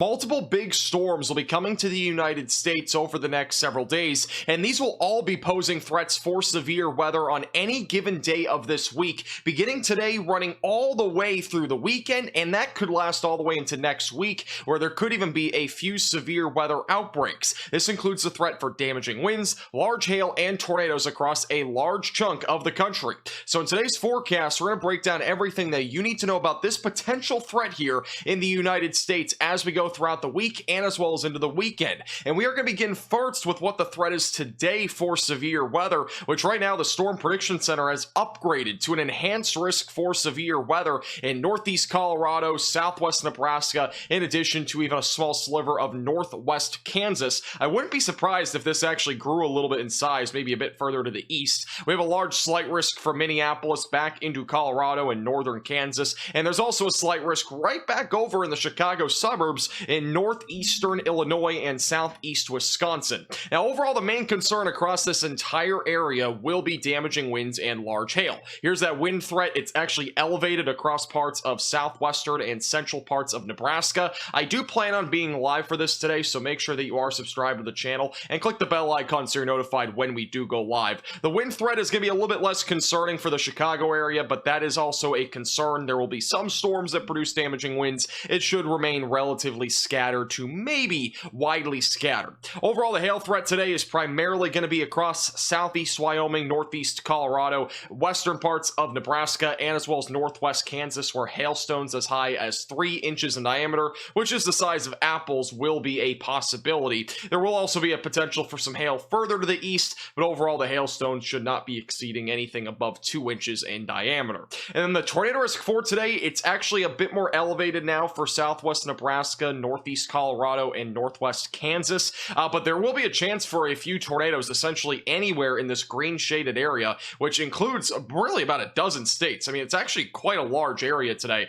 Multiple big storms will be coming to the United States over the next several days, and these will all be posing threats for severe weather on any given day of this week, beginning today, running all the way through the weekend, and that could last all the way into next week, where there could even be a few severe weather outbreaks. This includes the threat for damaging winds, large hail, and tornadoes across a large chunk of the country. So in today's forecast, we're going to break down everything that you need to know about this potential threat here in the United States as we go throughout the week and as well as into the weekend. And we are going to begin first with what the threat is today for severe weather, which right now the Storm Prediction Center has upgraded to an enhanced risk for severe weather in northeast Colorado, southwest Nebraska, in addition to even a small sliver of northwest Kansas. I wouldn't be surprised if this actually grew a little bit in size, maybe a bit further to the east. We have a large slight risk from Minneapolis back into Colorado and northern Kansas, and there's also a slight risk right back over in the Chicago suburbs in northeastern Illinois and southeast Wisconsin. Now, overall, the main concern across this entire area will be damaging winds and large hail. Here's that wind threat. It's actually elevated across parts of southwestern and central parts of Nebraska. I do plan on being live for this today, so make sure that you are subscribed to the channel and click the bell icon so you're notified when we do go live. The wind threat is going to be a little bit less concerning for the Chicago area, but that is also a concern. There will be some storms that produce damaging winds. It should remain relatively scattered to maybe widely scattered. Overall, the hail threat today is primarily going to be across southeast Wyoming, northeast Colorado, western parts of Nebraska, and as well as northwest Kansas, where hailstones as high as 3 inches in diameter, which is the size of apples, will be a possibility. There will also be a potential for some hail further to the east, but overall the hailstones should not be exceeding anything above 2 inches in diameter. And then the tornado risk for today, it's actually a bit more elevated now for southwest Nebraska, northeast Colorado, and northwest Kansas, but there will be a chance for a few tornadoes essentially anywhere in this green shaded area, which includes really about a dozen states. I mean, it's actually quite a large area today.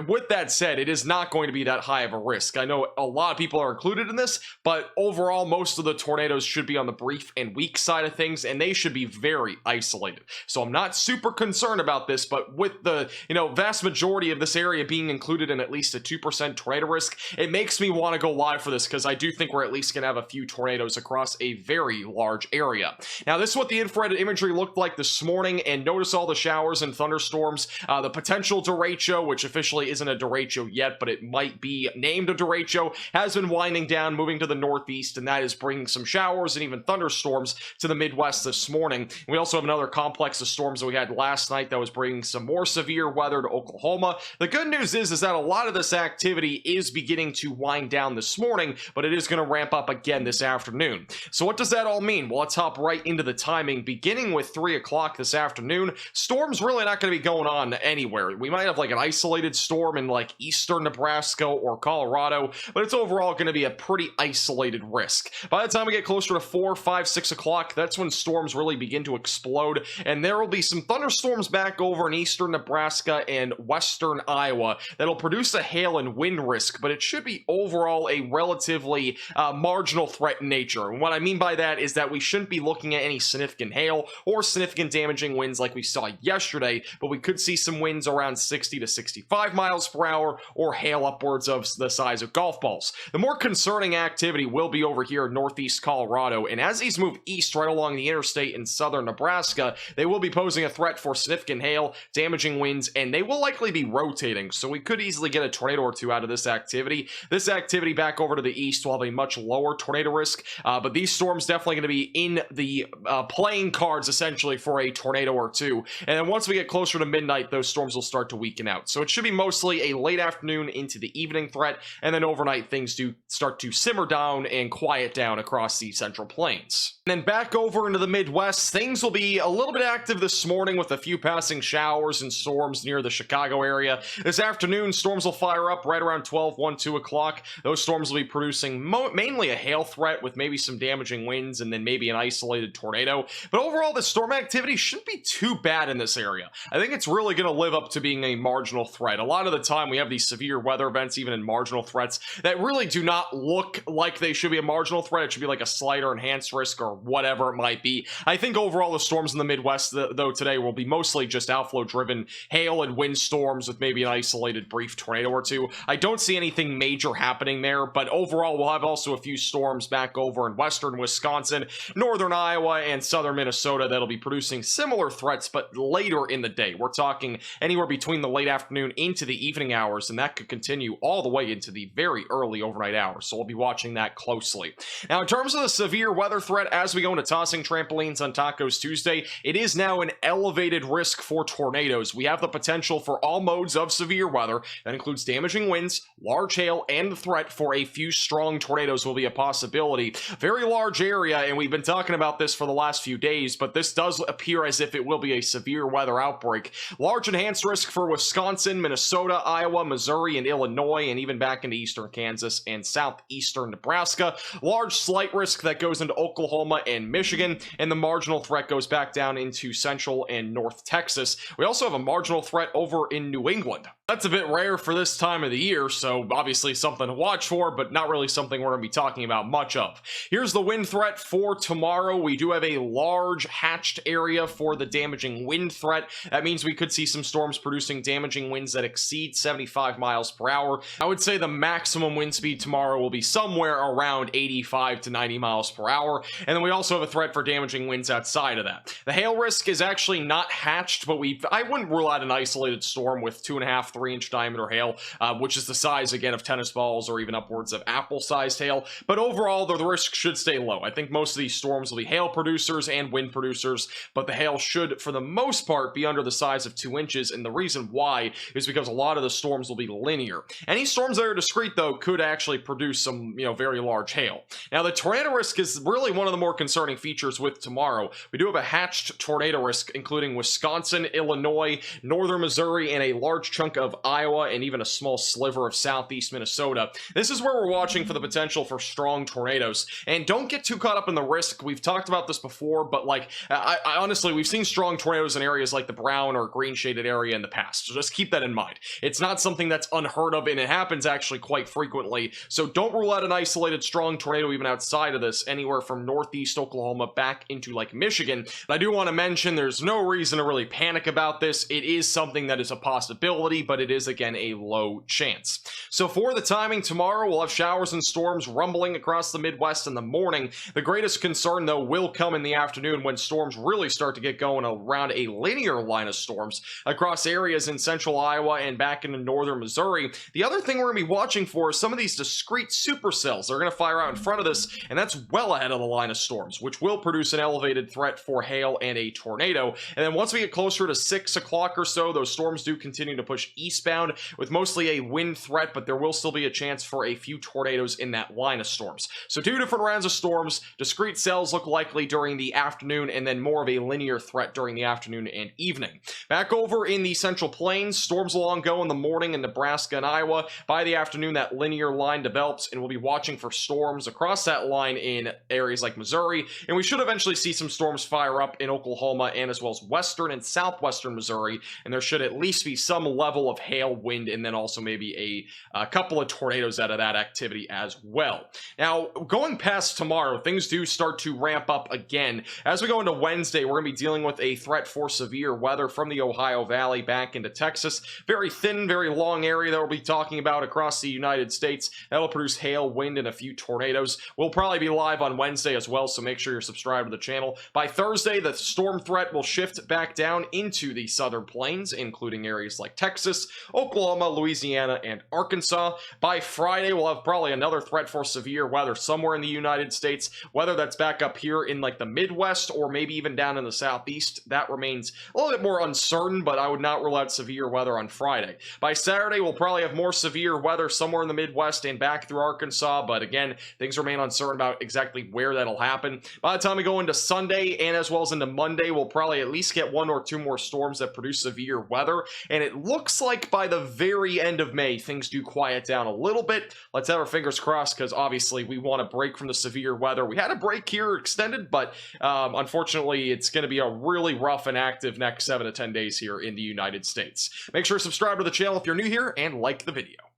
With that said, it is not going to be that high of a risk. I know a lot of people are included in this, but overall most of the tornadoes should be on the brief and weak side of things, and they should be very isolated. So I'm not super concerned about this, but with the vast majority of this area being included in at least a 2% tornado risk, it makes me want to go live for this because I do think we're at least going to have a few tornadoes across a very large area. Now, this is what the infrared imagery looked like this morning, and notice all the showers and thunderstorms. The potential derecho, which officially isn't a derecho yet, but it might be named a derecho, has been winding down, moving to the northeast, and that is bringing some showers and even thunderstorms to the Midwest this morning. We also have another complex of storms that we had last night that was bringing some more severe weather to Oklahoma. The good news is that a lot of this activity is beginning to wind down this morning, but it is going to ramp up again this afternoon. So what does that all mean? Well, let's hop right into the timing. Beginning with 3 o'clock this afternoon, storms really not going to be going on anywhere. We might have like an isolated storm in like eastern Nebraska or Colorado, but it's overall going to be a pretty isolated risk. By the time we get closer to 4, 5, 6 o'clock, that's when storms really begin to explode, and there will be some thunderstorms back over in eastern Nebraska and western Iowa that'll produce a hail and wind risk, but it should be overall a relatively marginal threat in nature. And what I mean by that is that we shouldn't be looking at any significant hail or significant damaging winds like we saw yesterday, but we could see some winds around 60 to 65 miles per hour or hail upwards of the size of golf balls. The more concerning activity will be over here in northeast Colorado, and as these move east right along the interstate in southern Nebraska, they will be posing a threat for significant hail, damaging winds, and they will likely be rotating, so we could easily get a tornado or two out of this activity. This activity back over to the east will have a much lower tornado risk, but these storms definitely going to be in the playing cards essentially for a tornado or two, and then once we get closer to midnight, those storms will start to weaken out. So it should be mostly a late afternoon into the evening threat, and then overnight things do start to simmer down and quiet down across the central plains. And then back over into the Midwest, things will be a little bit active this morning with a few passing showers and storms near the Chicago area. This afternoon, storms will fire up right around 12, 1, 2 o'clock. Those storms will be producing mainly a hail threat with maybe some damaging winds and then maybe an isolated tornado. But overall, the storm activity shouldn't be too bad in this area. I think it's really going to live up to being a marginal threat. A lot of the time, we have these severe weather events, even in marginal threats, that really do not look like they should be a marginal threat. It should be like a slight or enhanced risk or whatever it might be. I think overall, the storms in the Midwest, though, today will be mostly just outflow-driven hail and wind storms with maybe an isolated brief tornado or two. I don't see anything major happening there, but overall we'll have also a few storms back over in western Wisconsin, northern Iowa, and southern Minnesota that'll be producing similar threats, but later in the day. We're talking anywhere between the late afternoon into the evening hours, and that could continue all the way into the very early overnight hours, so we'll be watching that closely. Now, in terms of the severe weather threat, as we go into tossing trampolines on Tacos Tuesday, it is now an elevated risk for tornadoes. We have the potential for all modes of severe weather. That includes damaging winds, large hail, and the threat for a few strong tornadoes will be a possibility. Very large area, and we've been talking about this for the last few days, but this does appear as if it will be a severe weather outbreak. Large enhanced risk for Wisconsin, Minnesota, Iowa, Missouri, and Illinois, and even back into eastern Kansas and southeastern Nebraska. Large slight risk that goes into Oklahoma and Michigan, and the marginal threat goes back down into central and north Texas. We also have a marginal threat over in New England. That's a bit rare for this time of the year, so obviously something to watch for, but not really something we're going to be talking about much of. Here's the wind threat for tomorrow. We do have a large hatched area for the damaging wind threat. That means we could see some storms producing damaging winds that exceed 75 miles per hour. I would say the maximum wind speed tomorrow will be somewhere around 85 to 90 miles per hour, and then we also have a threat for damaging winds outside of that. The hail risk is actually not hatched, but I wouldn't rule out an isolated storm with 2.5, 3-inch diameter hail, which is the size, again, of tennis balls or even upwards of apple-sized hail. But overall, the risk should stay low. I think most of these storms will be hail producers and wind producers, but the hail should, for the most part, be under the size of 2 inches, and the reason why is because a lot of the storms will be linear. Any storms that are discrete, though, could actually produce some, very large hail. Now, the tornado risk is really one of the more concerning features with tomorrow. We do have a hatched tornado risk, including Wisconsin, Illinois, northern Missouri, and a large chunk of Iowa, and even a small sliver of southeast Minnesota. This is where we're watching for the potential for strong tornadoes. And don't get too caught up in the risk. We've talked about this before, but I honestly, we've seen strong tornadoes in areas like the brown or green shaded area in the past. So just keep that in mind. It's not something that's unheard of, and it happens actually quite frequently. So don't rule out an isolated strong tornado even outside of this, anywhere from northeast Oklahoma back into Michigan. But I do want to mention there's no reason to really panic about this. It is something that is a possibility, but it is, again, a low chance. So for the timing tomorrow, we'll have showers and storms rumbling across the Midwest in the morning. The greatest concern, though, will come in the afternoon when storms really start to get going around a linear line of storms across areas in central Iowa and back into northern Missouri. The other thing we're going to be watching for is some of these discrete supercells. They're going to fire out in front of this, and that's well ahead of the line of storms, which will produce an elevated threat for hail and a tornado. And then once we get closer to 6 o'clock or so, those storms do continue to push eastbound with mostly a wind threat, but there will still be a chance for a few tornadoes in that line of storms. So 2 different rounds of storms. Discrete cells look likely during the afternoon, and then more of a linear threat during the afternoon and evening. Back over in the Central Plains, storms will go in the morning in Nebraska and Iowa. By the afternoon, that linear line develops, and we'll be watching for storms across that line in areas like Missouri, and we should eventually see some storms fire up in Oklahoma and as well as western and southwestern Missouri, and there should at least be some level of hail, wind, and then also maybe a couple of tornadoes out of that activity as well. Now, going past tomorrow, things do start to ramp up again. As we go into Wednesday, we're going to be dealing with a threat for severe weather from the Ohio Valley back into Texas. Very thin, very long area that we'll be talking about across the United States. That'll produce hail, wind, and a few tornadoes. We'll probably be live on Wednesday as well, so make sure you're subscribed to the channel. By Thursday, the storm threat will shift back down into the southern plains, including areas like Texas, Oklahoma, Louisiana, and Arkansas. By Friday, we'll have probably another threat for severe weather somewhere in the United States, whether that's back up here in the Midwest or maybe even down in the southeast. That remains a little bit more uncertain, but I would not rule out severe weather on Friday. By Saturday, we'll probably have more severe weather somewhere in the Midwest and back through Arkansas, but again, things remain uncertain about exactly where that'll happen. By the time we go into Sunday and as well as into Monday, we'll probably at least get 1 or 2 more storms that produce severe weather, and it looks like by the very end of May, things do quiet down a little bit. Let's have our fingers crossed, because obviously we want to break from the severe weather. We had a break here extended, but unfortunately, it's going to be a really rough and active next 7 to 10 days here in the United States. Make sure to subscribe to the channel if you're new here and like the video.